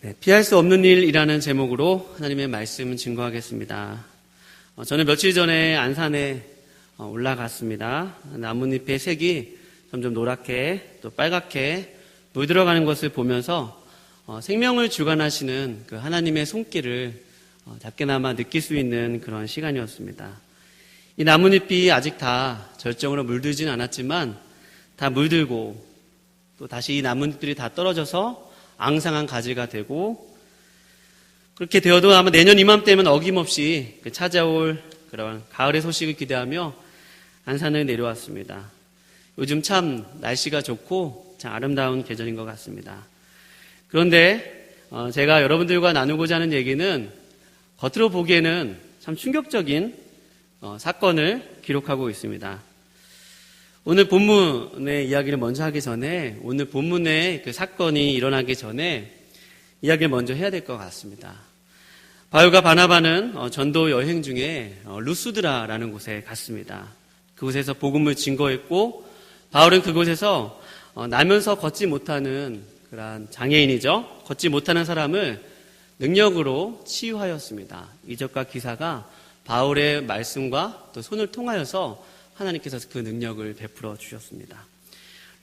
네, 피할 수 없는 일이라는 제목으로 하나님의 말씀 증거하겠습니다. 저는 며칠 전에 안산에 올라갔습니다. 나뭇잎의 색이 점점 노랗게 또 빨갛게 물들어가는 것을 보면서 생명을 주관하시는 그 하나님의 손길을 작게나마 느낄 수 있는 그런 시간이었습니다. 이 나뭇잎이 아직 다 절정으로 물들진 않았지만 다 물들고 또 다시 이 나뭇잎들이 다 떨어져서 앙상한 가지가 되고, 그렇게 되어도 아마 내년 이맘때면 어김없이 찾아올 그런 가을의 소식을 기대하며 안산을 내려왔습니다. 요즘 참 날씨가 좋고 참 아름다운 계절인 것 같습니다. 그런데 제가 여러분들과 나누고자 하는 얘기는 겉으로 보기에는 참 충격적인 사건을 기록하고 있습니다. 오늘 본문의 이야기를 먼저 하기 전에, 오늘 본문의 그 사건이 일어나기 전에 이야기를 먼저 해야 될 것 같습니다. 바울과 바나바는 전도 여행 중에 루스드라라는 곳에 갔습니다. 그곳에서 복음을 증거했고, 바울은 그곳에서 나면서 걷지 못하는 그런 장애인이죠. 걷지 못하는 사람을 능력으로 치유하였습니다. 이적과 기사가 바울의 말씀과 또 손을 통하여서 하나님께서 그 능력을 베풀어 주셨습니다.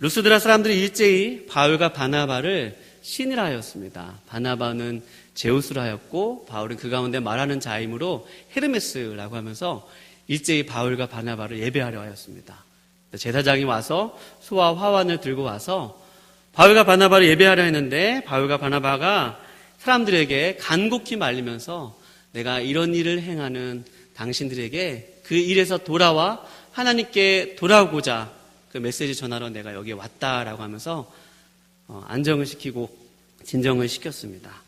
루스드라 사람들이 일제히 바울과 바나바를 신이라 하였습니다. 바나바는 제우스라 하였고 바울은 그 가운데 말하는 자이므로 헤르메스라고 하면서 일제히 바울과 바나바를 예배하려 하였습니다. 제사장이 와서 소와 화환을 들고 와서 바울과 바나바를 예배하려 했는데, 바울과 바나바가 사람들에게 간곡히 말리면서 내가 이런 일을 행하는 당신들에게 그 일에서 돌아와 하나님께 돌아오고자 그 메시지 전하러 내가 여기에 왔다라고 하면서 안정을 시키고 진정을 시켰습니다.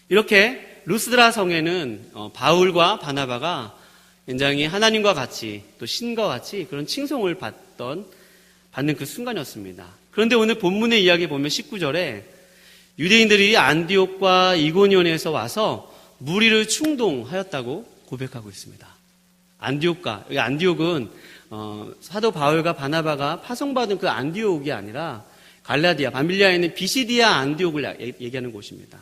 이렇게 루스드라 성에는 바울과 바나바가 굉장히 하나님과 같이 또 신과 같이 그런 칭송을 받는 그 순간이었습니다. 그런데 오늘 본문의 이야기 보면 19절에 유대인들이 안디옥과 이고니온에서 와서 무리를 충동하였다고 고백하고 있습니다. 여기 안디옥은 사도 바울과 바나바가 파송받은 그 안디옥이 아니라 갈라디아, 밤빌리아에 있는 비시디아 안디옥을 얘기하는 곳입니다.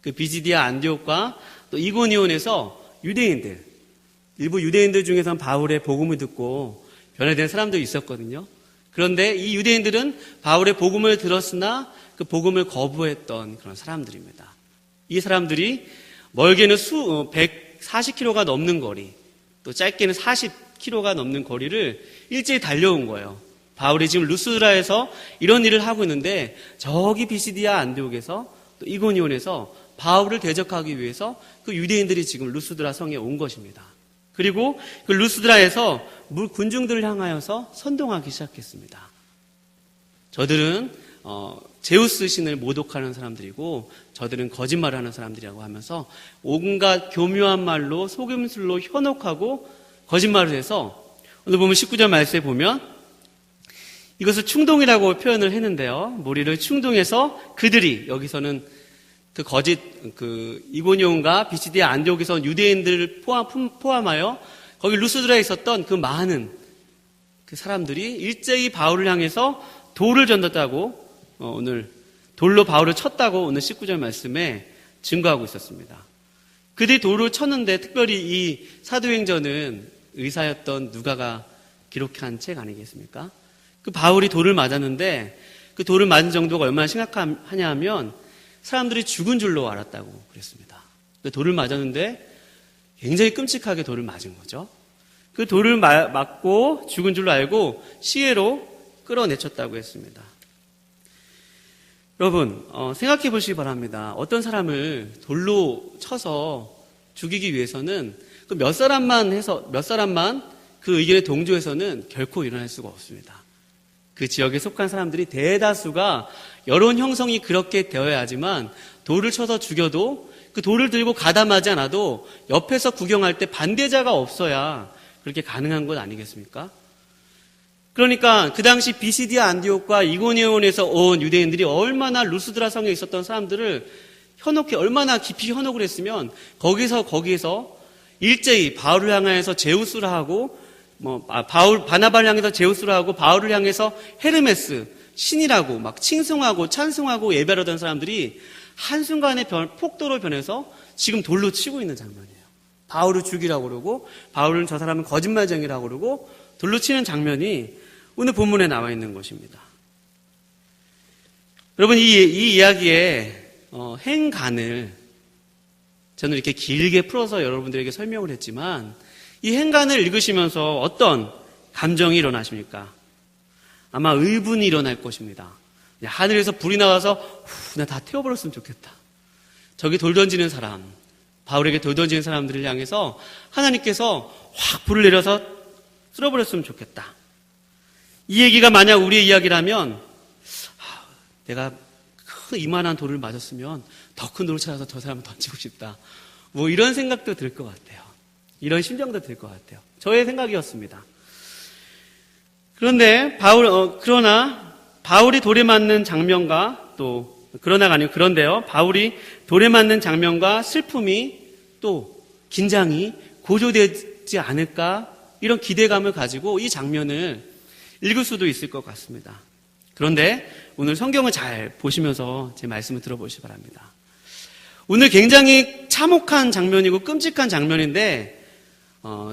그 비시디아 안디옥과 또 이고니온에서 일부 유대인들 중에서는 바울의 복음을 듣고 변화된 사람들이 있었거든요. 그런데 이 유대인들은 바울의 복음을 들었으나 그 복음을 거부했던 그런 사람들입니다. 이 사람들이 멀게는 140km가 넘는 거리, 또 짧게는 40km가 넘는 거리를 일제히 달려온 거예요. 바울이 지금 루스드라에서 이런 일을 하고 있는데 저기 비시디아 안디옥에서 또 이고니온에서 바울을 대적하기 위해서 그 유대인들이 지금 루스드라 성에 온 것입니다. 그리고 그 루스드라에서 군중들을 향하여서 선동하기 시작했습니다. 저들은 제우스 신을 모독하는 사람들이고 저들은 거짓말을 하는 사람들이라고 하면서 온갖 교묘한 말로 속임술로 현혹하고 거짓말을 해서, 오늘 보면 19절 말씀에 보면 이것을 충동이라고 표현을 했는데요. 무리를 충동해서 그들이, 여기서는 이고니온과 비시디아 안디옥에서 온 유대인들을 포함하여 거기 루스드라에 있었던 그 많은 그 사람들이 일제히 바울을 향해서 돌을 던졌다고, 오늘 돌로 바울을 쳤다고 오늘 19절 말씀에 증거하고 있었습니다. 그들이 돌을 쳤는데, 특별히 이 사도행전은 의사였던 누가가 기록한 책 아니겠습니까? 그 바울이 돌을 맞았는데 그 돌을 맞은 정도가 얼마나 심각하냐 하면 사람들이 죽은 줄로 알았다고 그랬습니다. 그 돌을 맞았는데 굉장히 끔찍하게 돌을 맞은 거죠. 그 돌을 맞고 죽은 줄로 알고 시외로 끌어내쳤다고 했습니다. 여러분, 생각해 보시기 바랍니다. 어떤 사람을 돌로 쳐서 죽이기 위해서는 그 몇 사람만 그 의견에 동조해서는 결코 일어날 수가 없습니다. 그 지역에 속한 사람들이 대다수가 여론 형성이 그렇게 되어야지만 돌을 쳐서 죽여도 그 돌을 들고 가담하지 않아도 옆에서 구경할 때 반대자가 없어야 그렇게 가능한 것 아니겠습니까? 그러니까 그 당시 비시디아 안디옥과 이고니온에서 온 유대인들이 얼마나 루스드라 성에 있었던 사람들을 얼마나 깊이 현혹을 했으면 거기서 일제히 바울을 향해서 제우스라 하고 바나바를 향해서 제우스라 하고 바울을 향해서 헤르메스 신이라고 막 칭송하고 찬송하고 예배하던 사람들이 한순간에 폭도로 변해서 지금 돌로 치고 있는 장면이에요. 바울을 죽이라고 그러고 바울은 저 사람은 거짓말쟁이라고 그러고 돌로 치는 장면이 오늘 본문에 나와 있는 것입니다. 여러분, 이 이야기의 행간을 저는 이렇게 길게 풀어서 여러분들에게 설명을 했지만 이 행간을 읽으시면서 어떤 감정이 일어나십니까? 아마 의분이 일어날 것입니다. 하늘에서 불이 나와서 나 다 태워버렸으면 좋겠다. 저기 돌 던지는 사람, 바울에게 돌 던지는 사람들을 향해서 하나님께서 확 불을 내려서 쓸어버렸으면 좋겠다. 이 얘기가 만약 우리의 이야기라면 내가 큰 이만한 돌을 맞았으면 더 큰 돌을 찾아서 저 사람을 던지고 싶다. 뭐 이런 생각도 들 것 같아요. 이런 심정도 들 것 같아요. 저의 생각이었습니다. 그런데 그러나 바울이 돌에 맞는 장면과 또 그러나가 아니고 그런데요. 바울이 돌에 맞는 장면과 슬픔이 또 긴장이 고조되지 않을까 이런 기대감을 가지고 이 장면을 읽을 수도 있을 것 같습니다. 그런데 오늘 성경을 잘 보시면서 제 말씀을 들어보시기 바랍니다. 오늘 굉장히 참혹한 장면이고 끔찍한 장면인데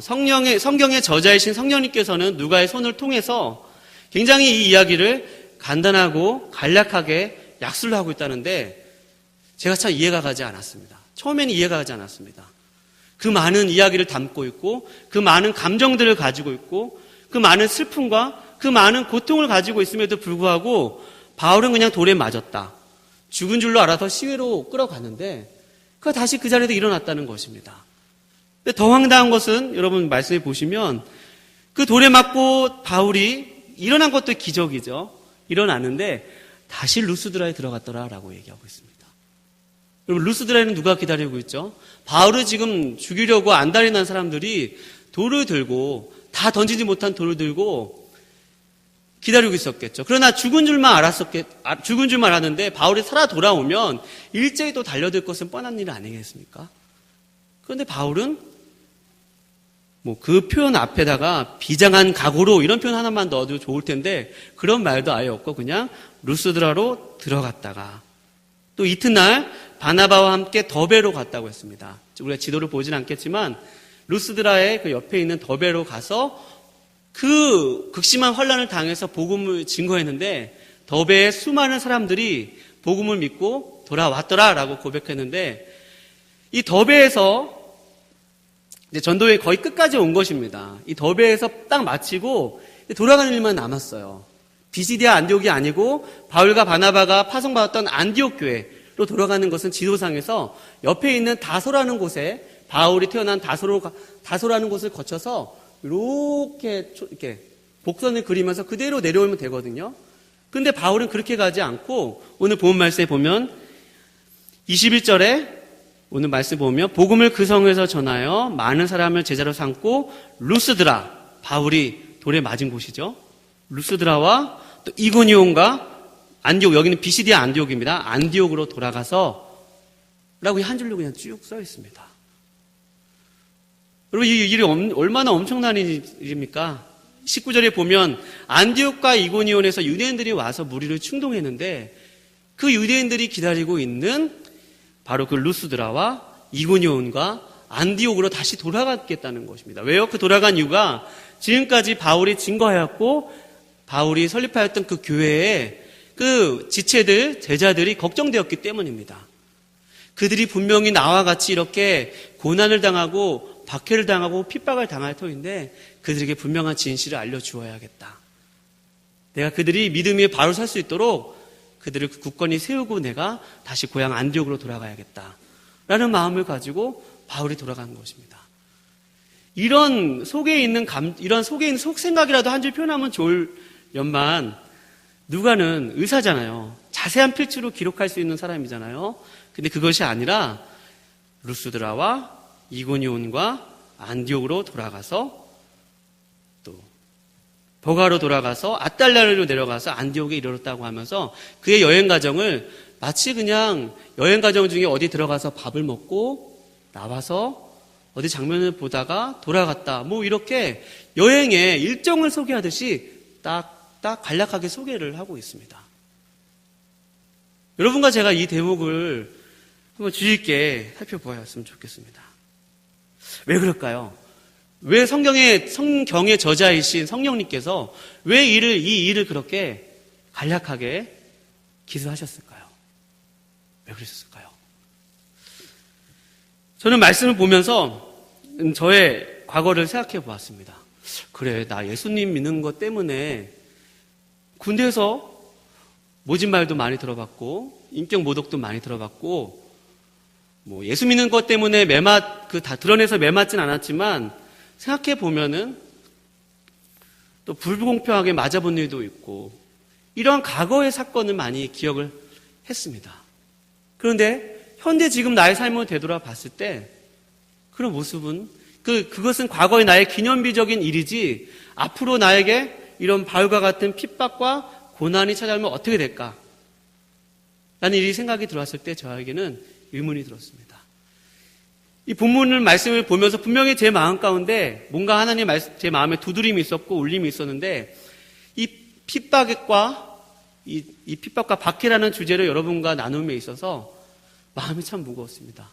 성경의 저자이신 성령님께서는 누가의 손을 통해서 굉장히 이 이야기를 간단하고 간략하게 약술을 하고 있다는데 제가 참 이해가 가지 않았습니다. 처음에는 이해가 가지 않았습니다. 그 많은 이야기를 담고 있고 그 많은 감정들을 가지고 있고 그 많은 슬픔과 그 많은 고통을 가지고 있음에도 불구하고 바울은 그냥 돌에 맞았다. 죽은 줄로 알아서 시외로 끌어갔는데 그가 다시 그 자리에서 일어났다는 것입니다. 근데 더 황당한 것은 여러분 말씀해 보시면 그 돌에 맞고 바울이 일어난 것도 기적이죠. 일어났는데 다시 루스드라에 들어갔더라라고 얘기하고 있습니다. 여러분 루스드라에는 누가 기다리고 있죠? 바울을 지금 죽이려고 안달이 난 사람들이 돌을 들고 다 던지지 못한 돌을 들고 기다리고 있었겠죠. 그러나 죽은 줄만 알았는데 바울이 살아 돌아오면 일제히 또 달려들 것은 뻔한 일 아니겠습니까? 그런데 바울은 그 표현 앞에다가 비장한 각오로 이런 표현 하나만 넣어도 좋을 텐데 그런 말도 아예 없고 그냥 루스드라로 들어갔다가 또 이튿날 바나바와 함께 더베로 갔다고 했습니다. 우리가 지도를 보진 않겠지만 루스드라의 그 옆에 있는 더베로 가서 그 극심한 환난을 당해서 복음을 증거했는데 더베의 수많은 사람들이 복음을 믿고 돌아왔더라라고 고백했는데 이 더베에서 이제 전도회 거의 끝까지 온 것입니다. 이 더베에서 딱 마치고 돌아가는 일만 남았어요. 비시디아 안디옥이 아니고 바울과 바나바가 파송받았던 안디옥 교회로 돌아가는 것은 지도상에서 옆에 있는 다소라는 곳에 바울이 태어난 다소라는 곳을 거쳐서 이렇게 복선을 그리면서 그대로 내려오면 되거든요. 근데 바울은 그렇게 가지 않고 오늘 본 말씀에 보면 21절에 오늘 말씀 보면 복음을 그 성에서 전하여 많은 사람을 제자로 삼고 루스드라, 바울이 돌에 맞은 곳이죠. 루스드라와 또 이고니온과 안디옥, 여기는 비시디아 안디옥입니다. 안디옥으로 돌아가서 라고 한 줄로 그냥 쭉 써 있습니다. 여러분, 이 일이 얼마나 엄청난 일입니까? 19절에 보면 안디옥과 이고니온에서 유대인들이 와서 무리를 충동했는데 그 유대인들이 기다리고 있는 바로 그 루스드라와 이고니온과 안디옥으로 다시 돌아갔겠다는 것입니다. 왜요? 그 돌아간 이유가 지금까지 바울이 증거하였고 바울이 설립하였던 그 교회에 그 지체들, 제자들이 걱정되었기 때문입니다. 그들이 분명히 나와 같이 이렇게 고난을 당하고 박해를 당하고 핍박을 당할 터인데 그들에게 분명한 진실을 알려주어야겠다. 내가 그들이 믿음 위에 바로 설 수 있도록 그들을 굳건히 세우고 내가 다시 고향 안디옥으로 돌아가야겠다. 라는 마음을 가지고 바울이 돌아가는 것입니다. 이런 속에 있는 속생각이라도 한 줄 표현하면 좋을련만 누가는 의사잖아요. 자세한 필지로 기록할 수 있는 사람이잖아요. 근데 그것이 아니라 루스드라와 이고니온과 안디옥으로 돌아가서 또 버가로 돌아가서 아달랴로 내려가서 안디옥에 이르렀다고 하면서 그의 여행 과정을 마치 그냥 여행 과정 중에 어디 들어가서 밥을 먹고 나와서 어디 장면을 보다가 돌아갔다. 이렇게 여행의 일정을 소개하듯이 딱 간략하게 소개를 하고 있습니다. 여러분과 제가 이 대목을 한번 주의 있게 살펴보았으면 좋겠습니다. 왜 그럴까요? 왜 성경의 저자이신 성령님께서 왜 이 일을 그렇게 간략하게 기술하셨을까요? 왜 그러셨을까요? 저는 말씀을 보면서 저의 과거를 생각해 보았습니다. 그래, 나 예수님 믿는 것 때문에 군대에서 모진 말도 많이 들어봤고 인격 모독도 많이 들어봤고 뭐 예수 믿는 것 때문에 다 드러내서 매맞진 않았지만 생각해 보면은 또 불공평하게 맞아본 일도 있고 이런 과거의 사건을 많이 기억을 했습니다. 그런데 현재 지금 나의 삶을 되돌아봤을 때 그런 모습은 그것은 과거의 나의 기념비적인 일이지 앞으로 나에게 이런 바울과 같은 핍박과 고난이 찾아오면 어떻게 될까? 라는 이 생각이 들어왔을 때 저에게는 의문이 들었습니다. 이 본문을 말씀을 보면서 분명히 제 마음 가운데 뭔가 하나님 제 마음에 두드림이 있었고 울림이 있었는데 이 핍박과 박해라는 주제를 여러분과 나눔에 있어서 마음이 참 무거웠습니다.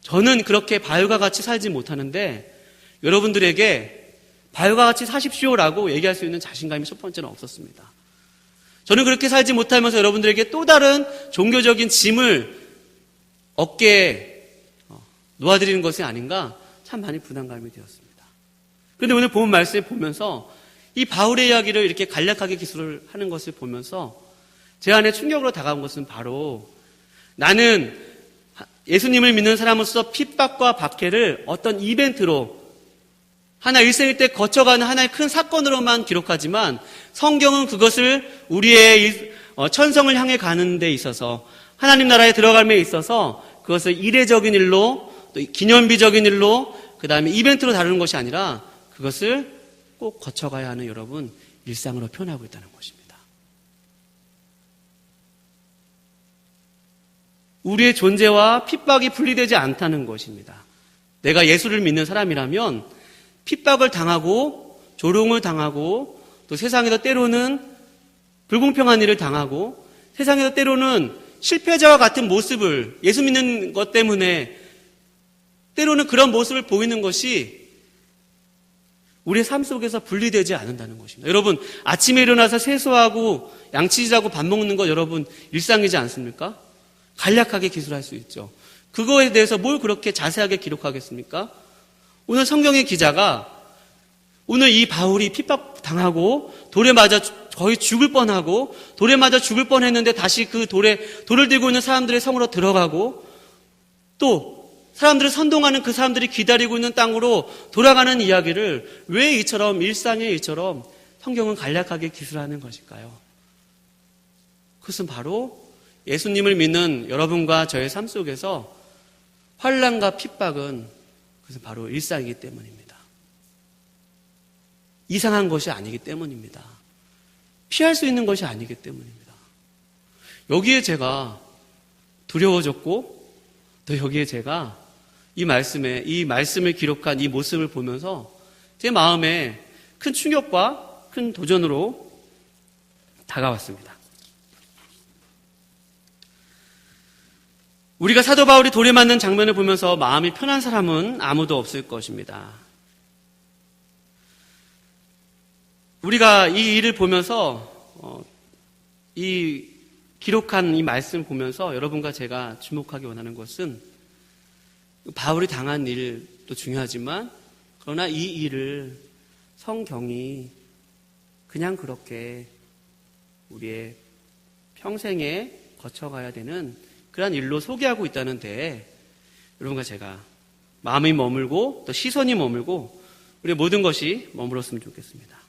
저는 그렇게 바울과 같이 살지 못하는데 여러분들에게 바울과 같이 사십시오라고 얘기할 수 있는 자신감이 첫 번째는 없었습니다. 저는 그렇게 살지 못하면서 여러분들에게 또 다른 종교적인 짐을 어깨에 놓아드리는 것이 아닌가 참 많이 부담감이 되었습니다. 그런데 오늘 본 말씀을 보면서 이 바울의 이야기를 이렇게 간략하게 기술을 하는 것을 보면서 제 안에 충격으로 다가온 것은 바로 나는 예수님을 믿는 사람으로서 핍박과 박해를 어떤 이벤트로 하나 일생일 때 거쳐가는 하나의 큰 사건으로만 기록하지만 성경은 그것을 우리의 천성을 향해 가는 데 있어서 하나님 나라에 들어감에 있어서 그것을 이례적인 일로 또 기념비적인 일로 그 다음에 이벤트로 다루는 것이 아니라 그것을 꼭 거쳐가야 하는 여러분 일상으로 표현하고 있다는 것입니다. 우리의 존재와 핍박이 분리되지 않다는 것입니다. 내가 예수를 믿는 사람이라면 핍박을 당하고 조롱을 당하고 또 세상에서 때로는 불공평한 일을 당하고 세상에서 때로는 실패자와 같은 모습을 예수 믿는 것 때문에 때로는 그런 모습을 보이는 것이 우리의 삶 속에서 분리되지 않는다는 것입니다. 여러분 아침에 일어나서 세수하고 양치질하고 밥 먹는 것 여러분 일상이지 않습니까? 간략하게 기술할 수 있죠. 그거에 대해서 뭘 그렇게 자세하게 기록하겠습니까? 오늘 성경의 기자가 오늘 이 바울이 핍박당하고 돌에 맞아 거의 죽을 뻔하고 돌에 맞아 죽을 뻔했는데 다시 그 돌을 들고 있는 사람들의 성으로 들어가고 또 사람들을 선동하는 그 사람들이 기다리고 있는 땅으로 돌아가는 이야기를 왜 이처럼 일상의 일처럼 성경은 간략하게 기술하는 것일까요? 그것은 바로 예수님을 믿는 여러분과 저의 삶 속에서 환난과 핍박은 그것은 바로 일상이기 때문입니다. 이상한 것이 아니기 때문입니다. 피할 수 있는 것이 아니기 때문입니다. 여기에 제가 두려워졌고 또 여기에 제가 이 말씀을 기록한 이 모습을 보면서 제 마음에 큰 충격과 큰 도전으로 다가왔습니다. 우리가 사도 바울이 돌에 맞는 장면을 보면서 마음이 편한 사람은 아무도 없을 것입니다. 우리가 이 일을 보면서 이 기록한 이 말씀을 보면서 여러분과 제가 주목하기 원하는 것은 바울이 당한 일도 중요하지만 그러나 이 일을 성경이 그냥 그렇게 우리의 평생에 거쳐가야 되는 그러한 일로 소개하고 있다는 데에 여러분과 제가 마음이 머물고 또 시선이 머물고 우리의 모든 것이 머물었으면 좋겠습니다.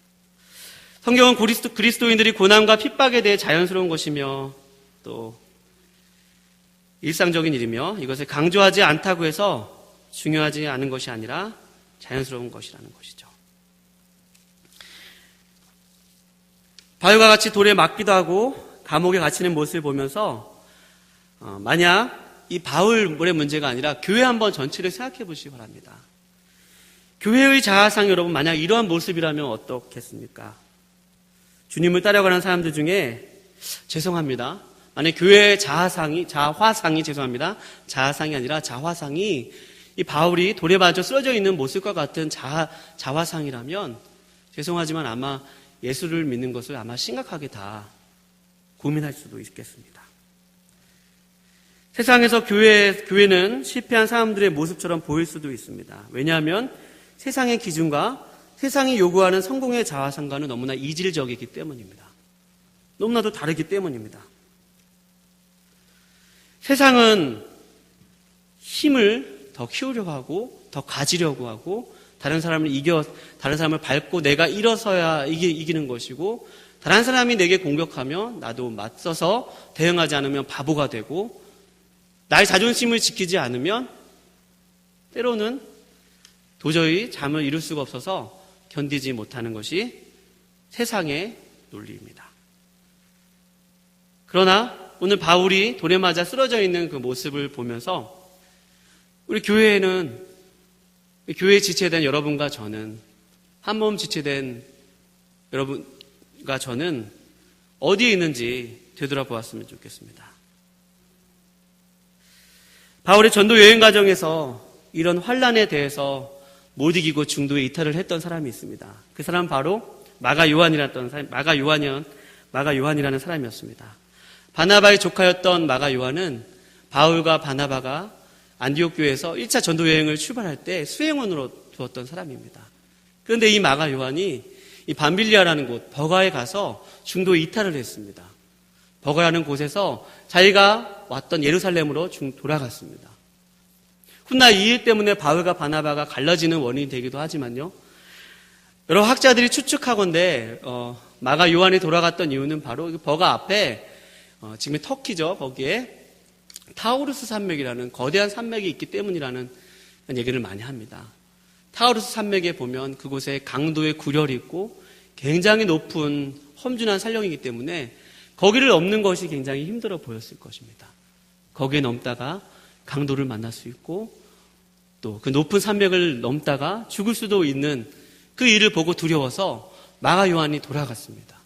성경은 그리스도인들이 고난과 핍박에 대해 자연스러운 것이며 또 일상적인 일이며 이것을 강조하지 않다고 해서 중요하지 않은 것이 아니라 자연스러운 것이라는 것이죠. 바울과 같이 돌에 맞기도 하고 감옥에 갇히는 모습을 보면서 만약 이 바울의 문제가 아니라 교회 한번 전체를 생각해 보시기 바랍니다. 교회의 자아상 여러분 만약 이러한 모습이라면 어떻겠습니까? 주님을 따라가는 사람들 중에 죄송합니다. 만약 교회의 자화상이 아니라 자화상이 이 바울이 돌에 맞아 쓰러져 있는 모습과 같은 자화상이라면 죄송하지만 아마 예수를 믿는 것을 아마 심각하게 다 고민할 수도 있겠습니다. 세상에서 교회는 실패한 사람들의 모습처럼 보일 수도 있습니다. 왜냐하면 세상의 기준과 세상이 요구하는 성공의 자화상과는 너무나 이질적이기 때문입니다. 너무나도 다르기 때문입니다. 세상은 힘을 더 키우려고 하고 더 가지려고 하고 다른 사람을 밟고 내가 일어서야 이기는 것이고 다른 사람이 내게 공격하면 나도 맞서서 대응하지 않으면 바보가 되고 나의 자존심을 지키지 않으면 때로는 도저히 잠을 이룰 수가 없어서 견디지 못하는 것이 세상의 논리입니다. 그러나 오늘 바울이 돌에 맞아 쓰러져 있는 그 모습을 보면서 우리 교회에 지체된 여러분과 저는 한 몸 지체된 여러분과 저는 어디에 있는지 되돌아보았으면 좋겠습니다. 바울의 전도 여행 과정에서 이런 환난에 대해서 못 이기고 중도에 이탈을 했던 사람이 있습니다. 그 사람은 바로 마가 요한이라는 사람이었습니다. 바나바의 조카였던 마가 요한은 바울과 바나바가 안디옥 교회에서 1차 전도 여행을 출발할 때 수행원으로 두었던 사람입니다. 그런데 이 마가 요한이 이 밤빌리아라는 곳 버가에 가서 중도에 이탈을 했습니다. 버가라는 곳에서 자기가 왔던 예루살렘으로 돌아갔습니다. 훗날 이 일 때문에 바울과 바나바가 갈라지는 원인이 되기도 하지만요. 여러 학자들이 추측하건대 마가 요한이 돌아갔던 이유는 바로 버가 앞에 지금 터키죠. 거기에 타우루스 산맥이라는 거대한 산맥이 있기 때문이라는 얘기를 많이 합니다. 타우루스 산맥에 보면 그곳에 강도의 굴혈이 있고 굉장히 높은 험준한 산령이기 때문에 거기를 넘는 것이 굉장히 힘들어 보였을 것입니다. 거기에 넘다가 강도를 만날 수 있고 또 그 높은 산맥을 넘다가 죽을 수도 있는 그 일을 보고 두려워서 마가 요한이 돌아갔습니다.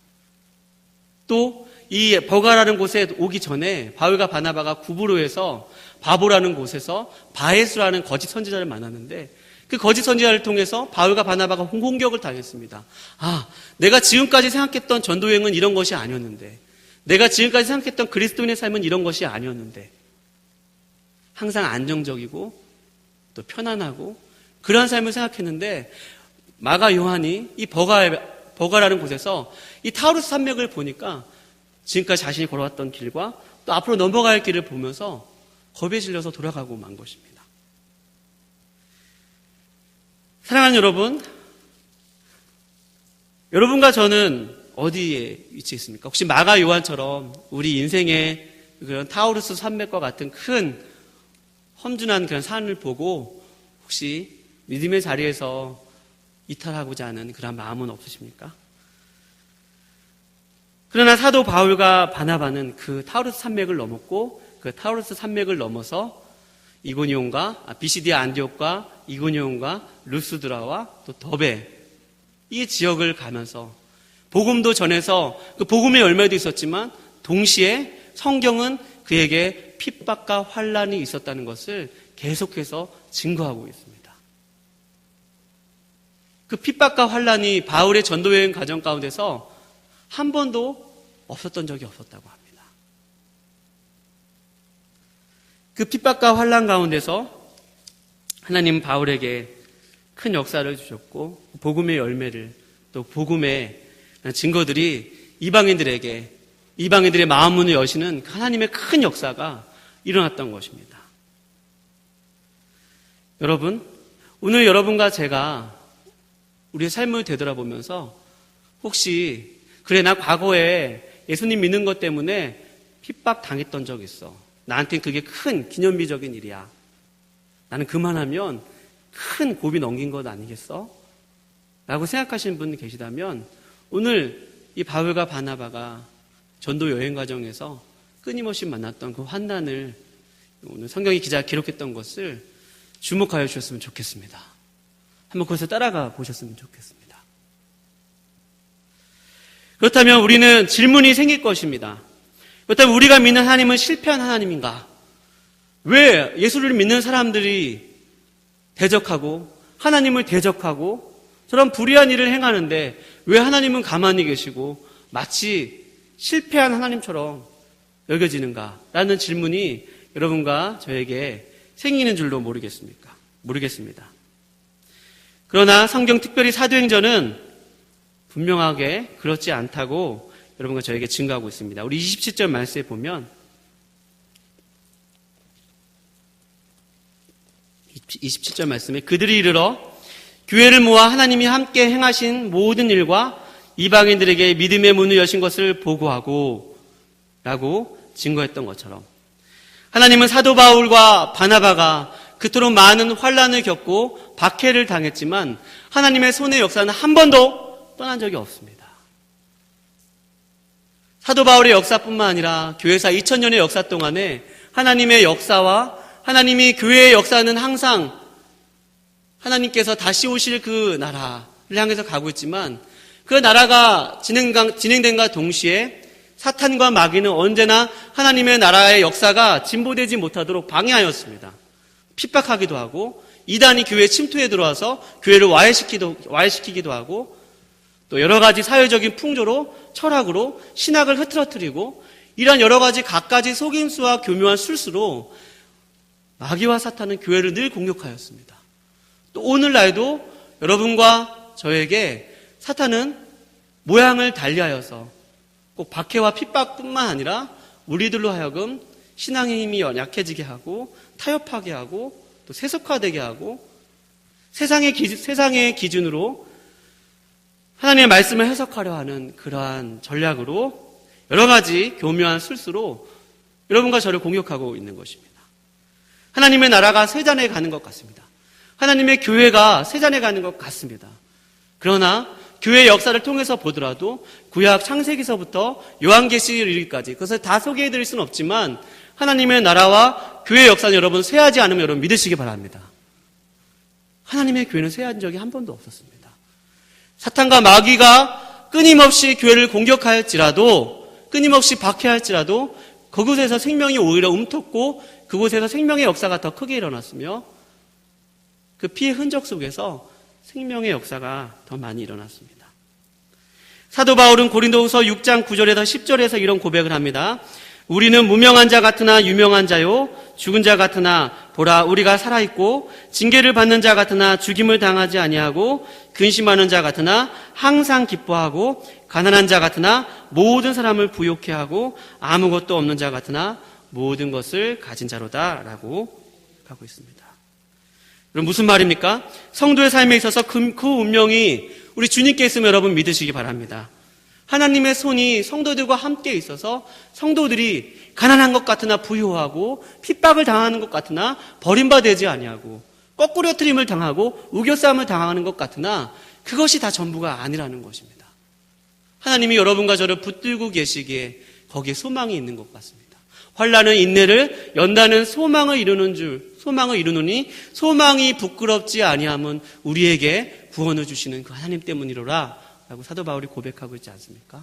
또 이 버가라는 곳에 오기 전에 바울과 바나바가 구브로에서 바보라는 곳에서 바에스라는 거짓 선지자를 만났는데 그 거짓 선지자를 통해서 바울과 바나바가 공격을 당했습니다. 내가 지금까지 생각했던 전도여행은 이런 것이 아니었는데 내가 지금까지 생각했던 그리스도인의 삶은 이런 것이 아니었는데 항상 안정적이고 또 편안하고 그러한 삶을 생각했는데 마가 요한이 이 버가라는 곳에서 이 타우루스 산맥을 보니까 지금까지 자신이 걸어왔던 길과 또 앞으로 넘어갈 길을 보면서 겁에 질려서 돌아가고 만 것입니다. 사랑하는 여러분, 여러분과 저는 어디에 위치해 있습니까? 혹시 마가 요한처럼 우리 인생의 그런 타우루스 산맥과 같은 큰 험준한 그런 산을 보고 혹시 믿음의 자리에서 이탈하고자 하는 그런 마음은 없으십니까? 그러나 사도 바울과 바나바는 그 타우루스 산맥을 넘었고 그 타우루스 산맥을 넘어서 비시디아 안디옥과 이고니온과 루스드라와 또 더베 이 지역을 가면서 복음도 전해서 그 복음의 열매도 있었지만 동시에 성경은 그에게 핍박과 환난이 있었다는 것을 계속해서 증거하고 있습니다. 그 핍박과 환난이 바울의 전도여행 과정 가운데서 한 번도 없었던 적이 없었다고 합니다. 그 핍박과 환난 가운데서 하나님은 바울에게 큰 역사를 주셨고 복음의 열매를 또 복음의 증거들이 이방인들의 마음 문을 여시는 하나님의 큰 역사가 일어났던 것입니다. 여러분, 오늘 여러분과 제가 우리의 삶을 되돌아보면서 혹시 그래 나 과거에 예수님 믿는 것 때문에 핍박 당했던 적 있어. 나한테는 그게 큰 기념비적인 일이야. 나는 그만하면 큰 고비 넘긴 것 아니겠어? 라고 생각하시는 분 계시다면 오늘 이 바울과 바나바가 전도 여행 과정에서 끊임없이 만났던 그 환난을 오늘 성경의 기자가 기록했던 것을 주목하여 주셨으면 좋겠습니다. 한번 그것을 따라가 보셨으면 좋겠습니다. 그렇다면 우리는 질문이 생길 것입니다. 그렇다면 우리가 믿는 하나님은 실패한 하나님인가? 왜 예수를 믿는 사람들이 대적하고 하나님을 대적하고 저런 불의한 일을 행하는데 왜 하나님은 가만히 계시고 마치 실패한 하나님처럼 여겨지는가? 라는 질문이 여러분과 저에게 생기는 줄도 모르겠습니다. 그러나 성경 특별히 사도행전은 분명하게 그렇지 않다고 여러분과 저에게 증거하고 있습니다. 우리 27절 말씀에 보면 27절 말씀에 그들이 이르러 교회를 모아 하나님이 함께 행하신 모든 일과 이방인들에게 믿음의 문을 여신 것을 보고하고 라고 증거했던 것처럼 하나님은 사도 바울과 바나바가 그토록 많은 환난을 겪고 박해를 당했지만 하나님의 손의 역사는 한 번도 떠난 적이 없습니다. 사도 바울의 역사뿐만 아니라 교회사 2000년의 역사 동안에 하나님의 역사와 하나님이 교회의 역사는 항상 하나님께서 다시 오실 그 나라를 향해서 가고 있지만 그 나라가 진행된과 동시에 사탄과 마귀는 언제나 하나님의 나라의 역사가 진보되지 못하도록 방해하였습니다. 핍박하기도 하고 이단이 교회에 침투해 들어와서 교회를 와해시키기도 하고 또 여러 가지 사회적인 풍조로 철학으로 신학을 흐트러뜨리고 이런 여러 가지 갖가지 속임수와 교묘한 술수로 마귀와 사탄은 교회를 늘 공격하였습니다. 또 오늘날도 여러분과 저에게 사탄은 모양을 달리하여서 꼭 박해와 핍박뿐만 아니라 우리들로 하여금 신앙의 힘이 약해지게 하고 타협하게 하고 또 세속화되게 하고 세상의 기준으로 하나님의 말씀을 해석하려 하는 그러한 전략으로 여러 가지 교묘한 술수로 여러분과 저를 공격하고 있는 것입니다. 하나님의 나라가 쇠잔해 가는 것 같습니다. 하나님의 교회가 쇠잔해 가는 것 같습니다. 그러나 교회의 역사를 통해서 보더라도 구약 창세기서부터 요한계시를 이르기까지 그것을 다 소개해드릴 수는 없지만 하나님의 나라와 교회의 역사는 여러분 쇠하지 않으면 여러분 믿으시기 바랍니다. 하나님의 교회는 쇠한 적이 한 번도 없었습니다. 사탄과 마귀가 끊임없이 교회를 공격하였지라도 끊임없이 박해할지라도 그곳에서 생명이 오히려 움텄고 그곳에서 생명의 역사가 더 크게 일어났으며 그 피의 흔적 속에서 생명의 역사가 더 많이 일어났습니다. 사도 바울은 고린도후서 6장 9절에서 10절에서 이런 고백을 합니다. 우리는 무명한 자 같으나 유명한 자요 죽은 자 같으나 보라 우리가 살아있고 징계를 받는 자 같으나 죽임을 당하지 아니하고 근심하는 자 같으나 항상 기뻐하고 가난한 자 같으나 모든 사람을 부욕해 하고 아무것도 없는 자 같으나 모든 것을 가진 자로다 라고 하고 있습니다. 그럼 무슨 말입니까? 성도의 삶에 있어서 그 운명이 우리 주님께 있으면 여러분 믿으시기 바랍니다. 하나님의 손이 성도들과 함께 있어서 성도들이 가난한 것 같으나 부유하고 핍박을 당하는 것 같으나 버림받지 아니하고 거꾸로 트림을 당하고 우겨싸움을 당하는 것 같으나 그것이 다 전부가 아니라는 것입니다. 하나님이 여러분과 저를 붙들고 계시기에 거기에 소망이 있는 것 같습니다. 환난은 인내를 연다는 소망을 이루느니 소망이 부끄럽지 아니함은 우리에게 구원을 주시는 그 하나님 때문이로라 라고 사도 바울이 고백하고 있지 않습니까?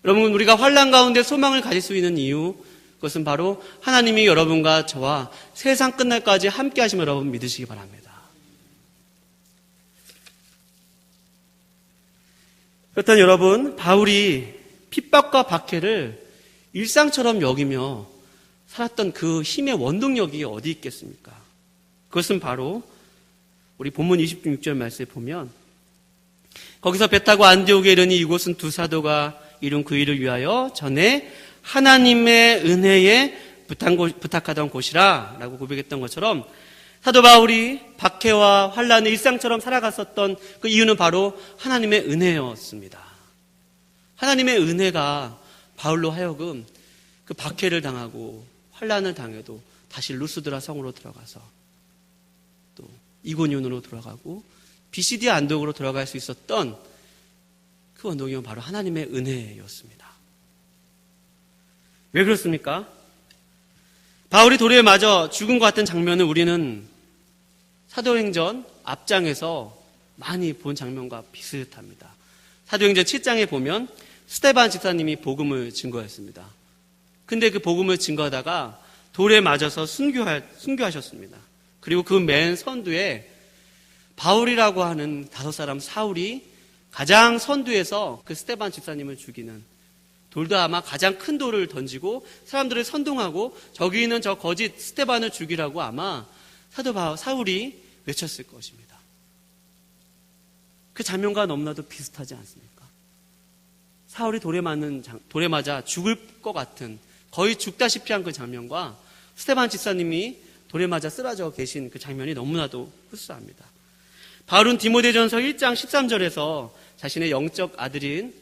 여러분 우리가 환난 가운데 소망을 가질 수 있는 이유 그것은 바로 하나님이 여러분과 저와 세상 끝날까지 함께 하시면 여러분 믿으시기 바랍니다. 그렇다면 여러분 바울이 핍박과 박해를 일상처럼 여기며 살았던 그 힘의 원동력이 어디 있겠습니까? 그것은 바로 우리 본문 26절 말씀에 보면 거기서 배 타고 안디옥에 이르니 이곳은 두 사도가 이룬 그 일을 위하여 전에 하나님의 은혜에 부탁하던 곳이라 라고 고백했던 것처럼 사도 바울이 박해와 환난을 일상처럼 살아갔었던 그 이유는 바로 하나님의 은혜였습니다. 하나님의 은혜가 바울로 하여금 그 박해를 당하고 환난을 당해도 다시 루스드라 성으로 들어가서 또 이고니온으로 들어가고 비시디아 안독으로 들어갈 수 있었던 그 원동력은 바로 하나님의 은혜였습니다. 왜 그렇습니까? 바울이 도리에 맞아 죽은 것 같은 장면을 우리는 사도행전 앞장에서 많이 본 장면과 비슷합니다. 사도행전 7장에 보면 스데반 집사님이 복음을 증거했습니다. 근데 그 복음을 증거하다가 돌에 맞아서 순교하셨습니다. 그리고 그 맨 선두에 바울이라고 하는 5사람 사울이 가장 선두에서 그 스데반 집사님을 죽이는, 돌도 아마 가장 큰 돌을 던지고 사람들을 선동하고 저기 있는 저 거짓 스데반을 죽이라고 아마 사도 사울이 외쳤을 것입니다. 그 장면과 너무나도 비슷하지 않습니까? 사울이 돌에 맞아 죽을 것 같은, 거의 죽다시피 한 그 장면과 스데반 집사님이 돌에 맞아 쓰러져 계신 그 장면이 너무나도 흡사합니다. 바울은 디모데전서 1장 13절에서 자신의 영적 아들인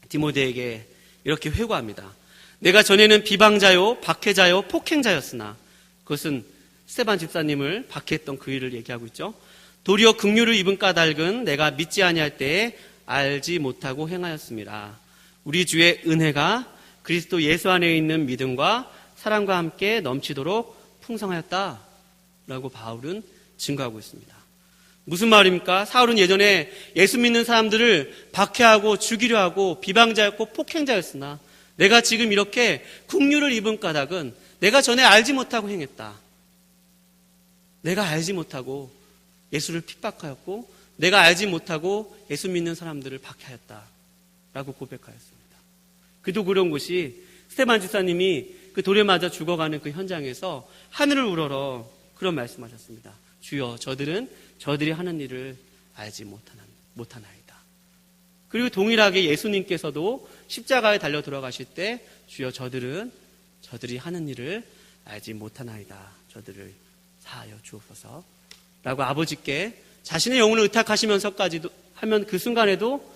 디모데에게 이렇게 회고합니다. 내가 전에는 비방자요, 박해자요, 폭행자였으나, 그것은 스데반 집사님을 박해했던 그 일을 얘기하고 있죠. 도리어 긍휼을 입은 까닭은 내가 믿지 아니할 때에 알지 못하고 행하였습니다. 우리 주의 은혜가 그리스도 예수 안에 있는 믿음과 사랑과 함께 넘치도록 풍성하였다라고 바울은 증거하고 있습니다. 무슨 말입니까? 사울은 예전에 예수 믿는 사람들을 박해하고 죽이려 하고 비방자였고 폭행자였으나 내가 지금 이렇게 긍휼을 입은 까닭은 내가 전에 알지 못하고 행했다. 내가 알지 못하고 예수를 핍박하였고 내가 알지 못하고 예수 믿는 사람들을 박해하였다라고 고백하였습니다. 그도 그런 곳이 스데반 집사님이 그 돌에 맞아 죽어가는 그 현장에서 하늘을 우러러 그런 말씀하셨습니다. 주여, 저들이 하는 일을 알지 못하나이다. 그리고 동일하게 예수님께서도 십자가에 달려 들어가실 때 주여, 저들이 하는 일을 알지 못하나이다. 저들을 사하여 주옵소서 라고 아버지께 자신의 영혼을 의탁하시면서까지도 하면 그 순간에도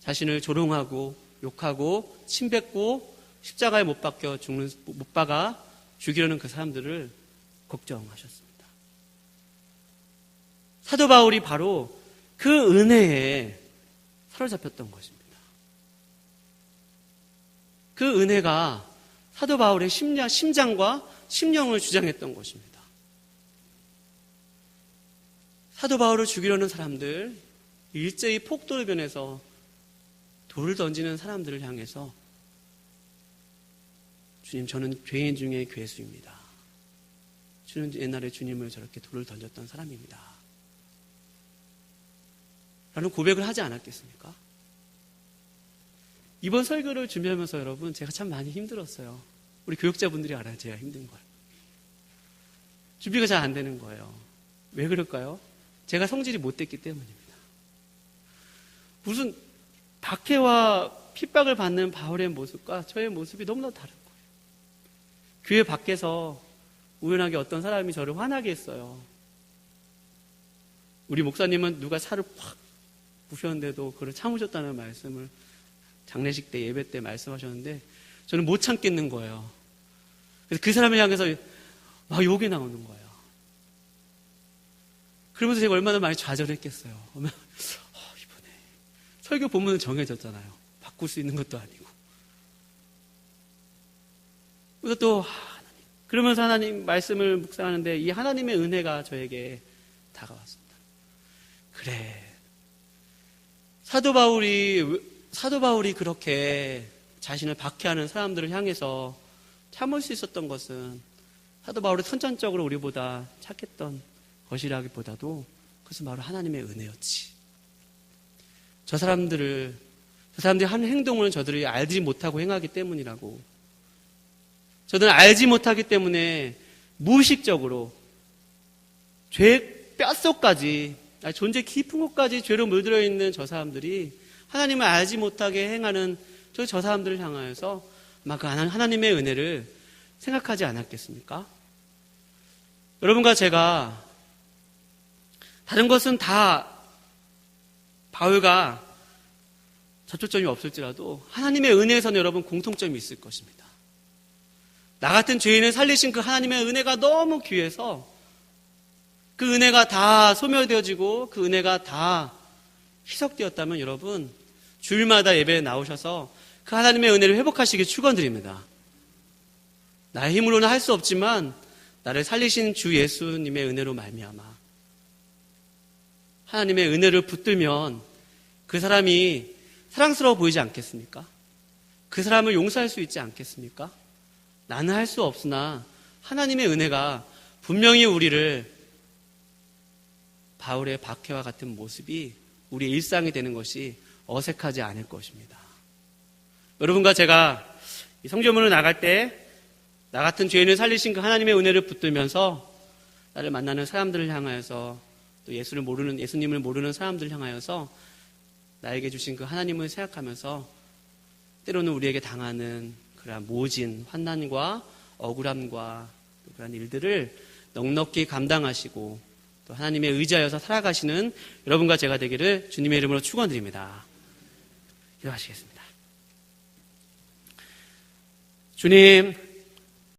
자신을 조롱하고 욕하고 침뱉고 십자가에 못 박아 죽이려는 그 사람들을 걱정하셨습니다. 사도 바울이 바로 그 은혜에 사로잡혔던 것입니다. 그 은혜가 사도 바울의 심장과 심령을 주장했던 것입니다. 사도 바울을 죽이려는 사람들, 일제히 폭도를 변해서 돌을 던지는 사람들을 향해서 주님, 저는 죄인 중에 괴수입니다. 저는 옛날에 주님을 저렇게 돌을 던졌던 사람입니다. 라는 고백을 하지 않았겠습니까? 이번 설교를 준비하면서 여러분, 제가 참 많이 힘들었어요. 우리 교육자분들이 알아요, 제가 힘든 걸. 준비가 잘 안 되는 거예요. 왜 그럴까요? 제가 성질이 못 됐기 때문입니다. 무슨 박해와 핍박을 받는 바울의 모습과 저의 모습이 너무나 다른 거예요. 교회 밖에서 우연하게 어떤 사람이 저를 화나게 했어요. 우리 목사님은 누가 살을 팍 부셨는데도 그걸 참으셨다는 말씀을 장례식 때, 예배 때 말씀하셨는데 저는 못 참겠는 거예요. 그래서 그 사람을 향해서 막 욕이 나오는 거예요. 그러면서 제가 얼마나 많이 좌절했겠어요. 이번에 설교 본문은 정해졌잖아요. 바꿀 수 있는 것도 아니고. 그래서 또 그러면서 하나님 말씀을 묵상하는데 이 하나님의 은혜가 저에게 다가왔습니다. 그래, 사도 바울이 그렇게 자신을 박해하는 사람들을 향해서 참을 수 있었던 것은 사도 바울이 선천적으로 우리보다 착했던 것이라기보다도 그것은 바로 하나님의 은혜였지. 저 사람들이 하는 행동을 저들이 알지 못하고 행하기 때문이라고. 저들은 알지 못하기 때문에 무의식적으로 죄 뼛속까지, 존재 깊은 곳까지 죄로 물들어 있는 저 사람들이 하나님을 알지 못하게 행하는 저 사람들을 향하여서 막 그 하나님의 은혜를 생각하지 않았겠습니까? 여러분과 제가 다른 것은 다 바울과 접촉점이 없을지라도 하나님의 은혜에서는 여러분 공통점이 있을 것입니다. 나 같은 죄인을 살리신 그 하나님의 은혜가 너무 귀해서 그 은혜가 다 소멸되어지고 그 은혜가 다 희석되었다면 여러분 주일마다 예배에 나오셔서 그 하나님의 은혜를 회복하시길 축원드립니다. 나의 힘으로는 할 수 없지만 나를 살리신 주 예수님의 은혜로 말미암아 하나님의 은혜를 붙들면 그 사람이 사랑스러워 보이지 않겠습니까? 그 사람을 용서할 수 있지 않겠습니까? 나는 할 수 없으나 하나님의 은혜가 분명히 우리를 바울의 박해와 같은 모습이 우리의 일상이 되는 것이 어색하지 않을 것입니다. 여러분과 제가 성전문을 나갈 때 나 같은 죄인을 살리신 그 하나님의 은혜를 붙들면서 나를 만나는 사람들을 향하여서 또 예수님을 모르는 사람들을 향하여서 나에게 주신 그 하나님을 생각하면서 때로는 우리에게 당하는 그러한 모진 환난과 억울함과 또 그런 일들을 넉넉히 감당하시고 또 하나님의 의지하여서 살아가시는 여러분과 제가 되기를 주님의 이름으로 축원드립니다. 기도하시겠습니다. 주님,